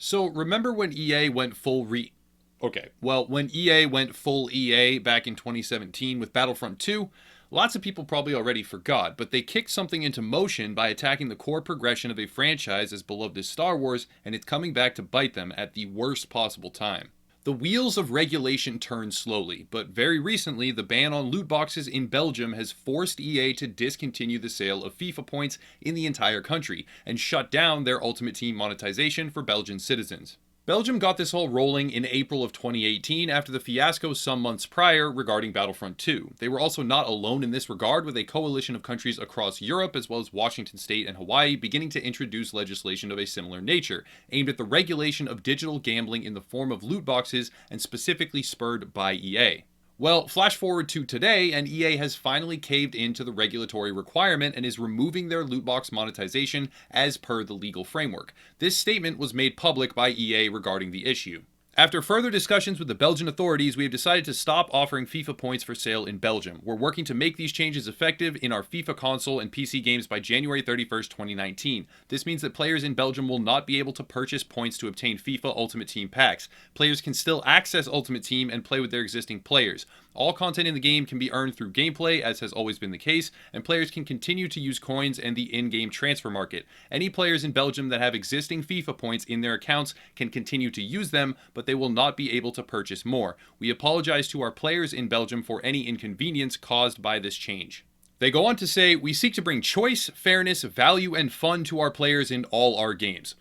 So remember when EA went when EA went full EA back in 2017 with Battlefront 2, lots of people probably already forgot, but they kicked something into motion by attacking the core progression of a franchise as beloved as Star Wars, and it's coming back to bite them at the worst possible time. The wheels of regulation turn slowly, but very recently, the ban on loot boxes in Belgium has forced EA to discontinue the sale of FIFA points in the entire country and shut down their Ultimate Team monetization for Belgian citizens. Belgium got this all rolling in April of 2018 after the fiasco some months prior regarding Battlefront 2. They were also not alone in this regard, with a coalition of countries across Europe, as well as Washington State and Hawaii, beginning to introduce legislation of a similar nature, aimed at the regulation of digital gambling in the form of loot boxes, and specifically spurred by EA. Well, flash forward to today, and EA has finally caved into the regulatory requirement and is removing their loot box monetization as per the legal framework. This statement was made public by EA regarding the issue. After further discussions with the Belgian authorities, we have decided to stop offering FIFA points for sale in Belgium. We're working to make these changes effective in our FIFA console and PC games by January 31st, 2019. This means that players in Belgium will not be able to purchase points to obtain FIFA Ultimate Team packs. Players can still access Ultimate Team and play with their existing players. All content in the game can be earned through gameplay, as has always been the case, and players can continue to use coins and the in-game transfer market. Any players in Belgium that have existing FIFA points in their accounts can continue to use them, but they will not be able to purchase more. We apologize to our players in Belgium for any inconvenience caused by this change. They go on to say, "We seek to bring choice, fairness, value, and fun to our players in all our games."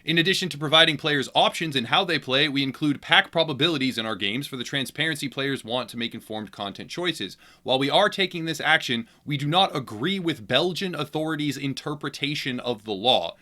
In addition to providing players options in how they play, we include pack probabilities in our games for the transparency players want to make informed content choices. While we are taking this action, we do not agree with Belgian authorities' interpretation of the law.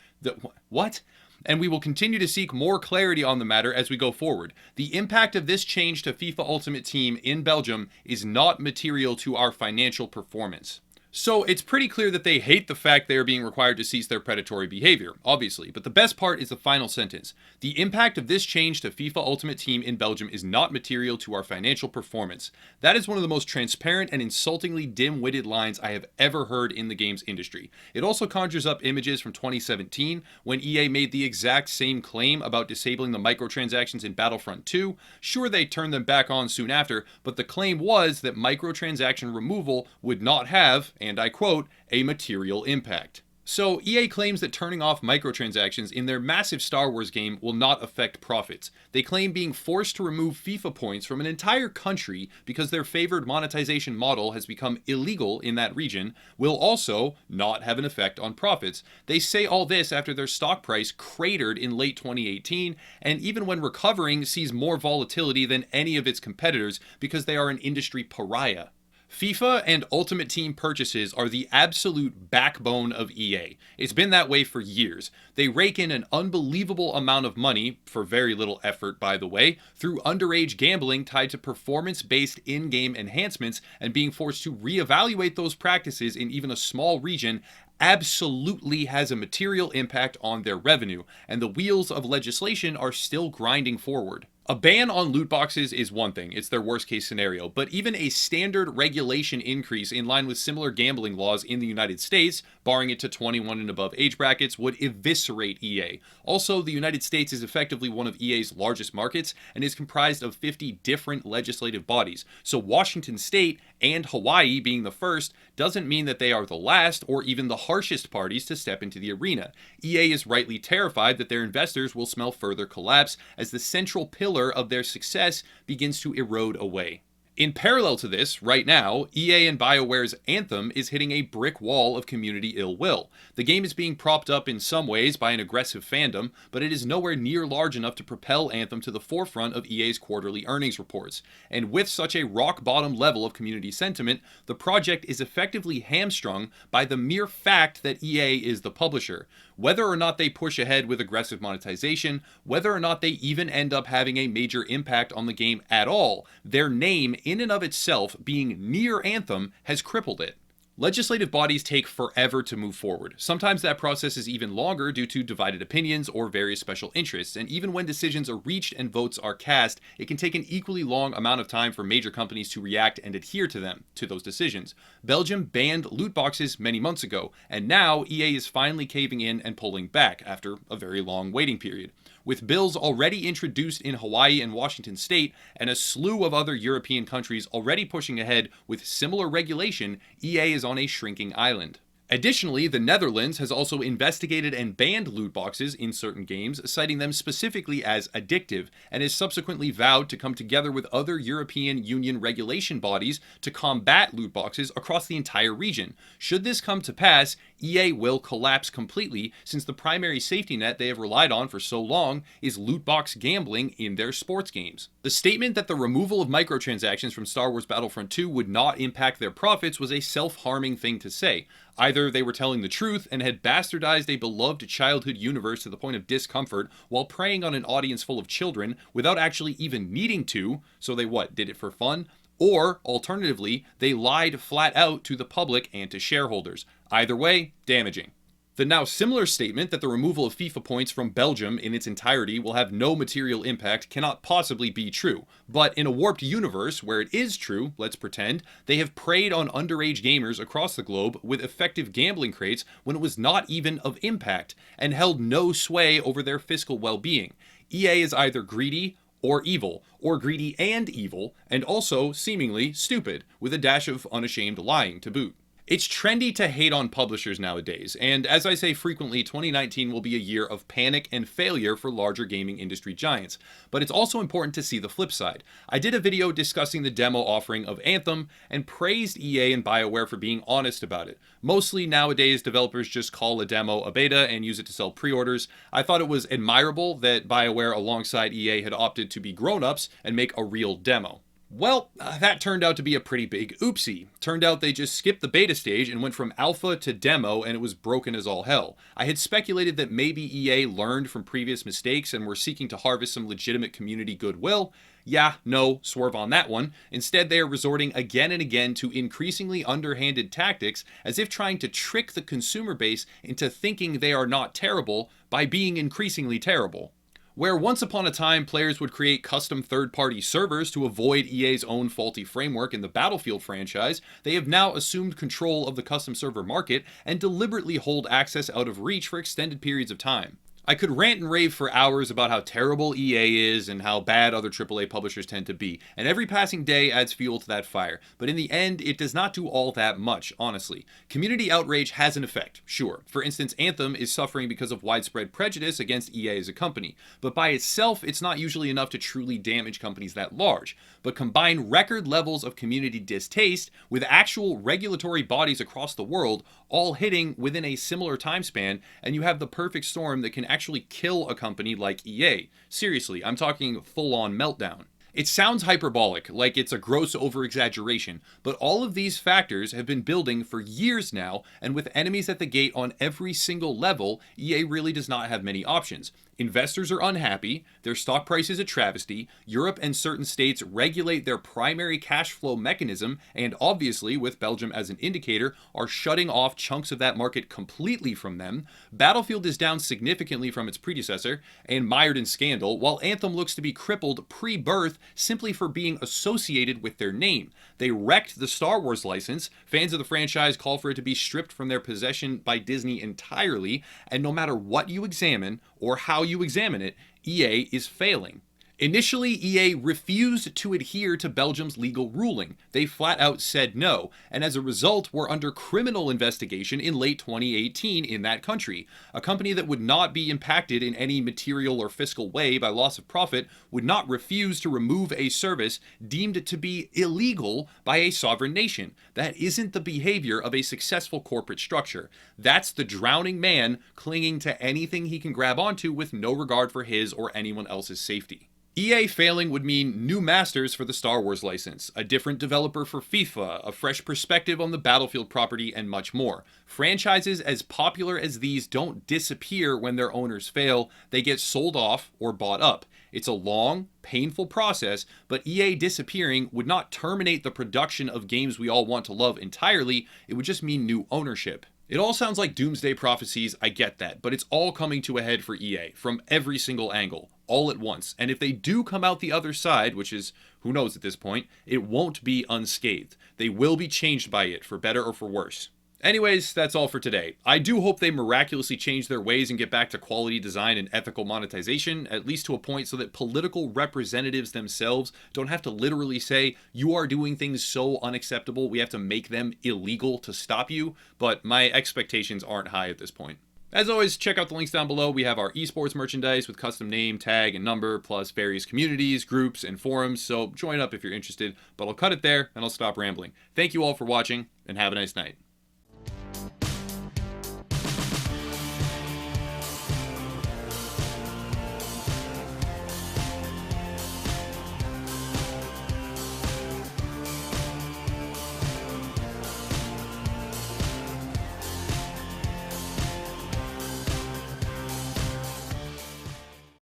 What? And we will continue to seek more clarity on the matter as we go forward. The impact of this change to FIFA Ultimate Team in Belgium is not material to our financial performance. So it's pretty clear that they hate the fact they are being required to cease their predatory behavior, obviously, but the best part is the final sentence. The impact of this change to FIFA Ultimate Team in Belgium is not material to our financial performance. That is one of the most transparent and insultingly dim-witted lines I have ever heard in the games industry. It also conjures up images from 2017, when EA made the exact same claim about disabling the microtransactions in Battlefront 2. Sure, they turned them back on soon after, but the claim was that microtransaction removal would not have, and I quote, "a material impact." So EA claims that turning off microtransactions in their massive Star Wars game will not affect profits. They claim being forced to remove FIFA points from an entire country because their favored monetization model has become illegal in that region will also not have an effect on profits. They say all this after their stock price cratered in late 2018, and even when recovering sees more volatility than any of its competitors because they are an industry pariah. FIFA and Ultimate Team purchases are the absolute backbone of EA. It's been that way for years. They rake in an unbelievable amount of money, for very little effort by the way, through underage gambling tied to performance-based in-game enhancements, and being forced to reevaluate those practices in even a small region absolutely has a material impact on their revenue, and the wheels of legislation are still grinding forward. A ban on loot boxes is one thing, it's their worst case scenario, but even a standard regulation increase in line with similar gambling laws in the United States, barring it to 21 and above age brackets, would eviscerate EA. Also, the United States is effectively one of EA's largest markets and is comprised of 50 different legislative bodies, so Washington State and Hawaii being the first doesn't mean that they are the last or even the harshest parties to step into the arena. EA is rightly terrified that their investors will smell further collapse as the central pillar of their success begins to erode away. In parallel to this, right now, EA and BioWare's Anthem is hitting a brick wall of community ill will. The game is being propped up in some ways by an aggressive fandom, but it is nowhere near large enough to propel Anthem to the forefront of EA's quarterly earnings reports. And with such a rock-bottom level of community sentiment, the project is effectively hamstrung by the mere fact that EA is the publisher. Whether or not they push ahead with aggressive monetization, whether or not they even end up having a major impact on the game at all, their name in and of itself being near Anthem has crippled it. Legislative bodies take forever to move forward. Sometimes that process is even longer due to divided opinions or various special interests, and even when decisions are reached and votes are cast, it can take an equally long amount of time for major companies to react and adhere to those decisions. Belgium banned loot boxes many months ago, and now EA is finally caving in and pulling back after a very long waiting period. With bills already introduced in Hawaii and Washington state, and a slew of other European countries already pushing ahead with similar regulation, EA is on a shrinking island. Additionally, the Netherlands has also investigated and banned loot boxes in certain games, citing them specifically as addictive, and has subsequently vowed to come together with other European Union regulation bodies to combat loot boxes across the entire region. Should this come to pass, EA will collapse completely, since the primary safety net they have relied on for so long is loot box gambling in their sports games. The statement that the removal of microtransactions from Star Wars Battlefront 2 would not impact their profits was a self-harming thing to say. Either they were telling the truth and had bastardized a beloved childhood universe to the point of discomfort while preying on an audience full of children without actually even needing to, so they did it for fun? Or, alternatively, they lied flat out to the public and to shareholders. Either way, damaging. The now similar statement that the removal of FIFA points from Belgium in its entirety will have no material impact cannot possibly be true. But in a warped universe where it is true, let's pretend, they have preyed on underage gamers across the globe with effective gambling crates when it was not even of impact, and held no sway over their fiscal well-being. EA is either greedy or evil, or greedy and evil, and also seemingly stupid, with a dash of unashamed lying to boot. It's trendy to hate on publishers nowadays, and as I say frequently, 2019 will be a year of panic and failure for larger gaming industry giants. But it's also important to see the flip side. I did a video discussing the demo offering of Anthem, and praised EA and BioWare for being honest about it. Mostly nowadays, developers just call a demo a beta and use it to sell pre-orders. I thought it was admirable that BioWare alongside EA had opted to be grown-ups and make a real demo. Well, that turned out to be a pretty big oopsie. Turned out they just skipped the beta stage and went from alpha to demo, and it was broken as all hell. I had speculated that maybe EA learned from previous mistakes and were seeking to harvest some legitimate community goodwill. Yeah, no, swerve on that one. Instead, they are resorting again and again to increasingly underhanded tactics, as if trying to trick the consumer base into thinking they are not terrible by being increasingly terrible. Where once upon a time players would create custom third-party servers to avoid EA's own faulty framework in the Battlefield franchise, they have now assumed control of the custom server market and deliberately hold access out of reach for extended periods of time. I could rant and rave for hours about how terrible EA is and how bad other AAA publishers tend to be, and every passing day adds fuel to that fire, but in the end, it does not do all that much, honestly. Community outrage has an effect, sure. For instance, Anthem is suffering because of widespread prejudice against EA as a company, but by itself, it's not usually enough to truly damage companies that large. But combine record levels of community distaste with actual regulatory bodies across the world, all hitting within a similar time span, and you have the perfect storm that can actually kill a company like EA. Seriously, I'm talking full-on meltdown. It sounds hyperbolic, like it's a gross over-exaggeration, but all of these factors have been building for years now, and with enemies at the gate on every single level, EA really does not have many options. Investors are unhappy, their stock price is a travesty, Europe and certain states regulate their primary cash flow mechanism, and obviously, with Belgium as an indicator, are shutting off chunks of that market completely from them. Battlefield is down significantly from its predecessor, and mired in scandal, while Anthem looks to be crippled pre-birth simply for being associated with their name. They wrecked the Star Wars license, fans of the franchise call for it to be stripped from their possession by Disney entirely, and no matter what you examine, or how you examine it, EA is failing. Initially, EA refused to adhere to Belgium's legal ruling. They flat out said no, and as a result were under criminal investigation in late 2018 in that country. A company that would not be impacted in any material or fiscal way by loss of profit would not refuse to remove a service deemed to be illegal by a sovereign nation. That isn't the behavior of a successful corporate structure. That's the drowning man clinging to anything he can grab onto with no regard for his or anyone else's safety. EA failing would mean new masters for the Star Wars license, a different developer for FIFA, a fresh perspective on the Battlefield property, and much more. Franchises as popular as these don't disappear when their owners fail, they get sold off or bought up. It's a long, painful process, but EA disappearing would not terminate the production of games we all want to love entirely, it would just mean new ownership. It all sounds like doomsday prophecies, I get that, but it's all coming to a head for EA from every single angle, all at once. And if they do come out the other side, which is who knows at this point, it won't be unscathed. They will be changed by it, for better or for worse. Anyways, that's all for today. I do hope they miraculously change their ways and get back to quality design and ethical monetization, at least to a point so that political representatives themselves don't have to literally say, you are doing things so unacceptable, we have to make them illegal to stop you, but my expectations aren't high at this point. As always, check out the links down below. We have our esports merchandise with custom name, tag, and number, plus various communities, groups, and forums, so join up if you're interested, but I'll cut it there and I'll stop rambling. Thank you all for watching, and have a nice night.